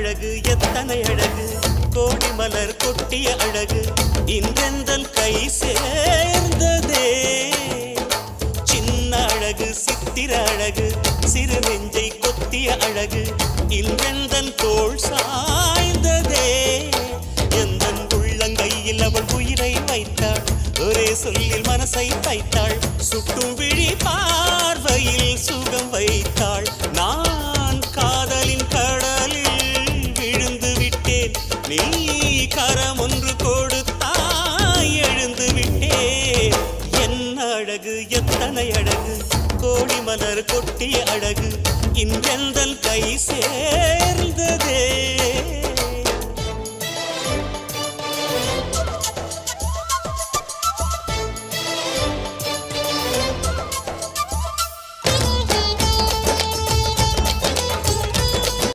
அழகு எத்தனை அழகு கோடி மலர் கொட்டிய அழகு இன்றெந்தன் கை சேர்ந்ததே சின்ன அழகு சித்திர அழகு சிறு நெஞ்சை கொத்திய அழகு இன்றெந்தன் தோள் சாய்ந்ததே எந்தன் உள்ளங்கையில் அவள் உயிரை வைத்தாள் ஒரே சொல்லில் மனசை தைத்தாள் சுட்டும் விழி பார்வையில் சுகம் வைத்தாள் நான் காதலின் கடலில் விழுந்து விட்டேன் நீ கரம் ஒன்று கொடுத்தாய் எழுந்து விட்டேன் என்ன அழகு எத்தனை அழகு கோடி மலர் கொட்டிய அழகு இன்றெந்தன் கை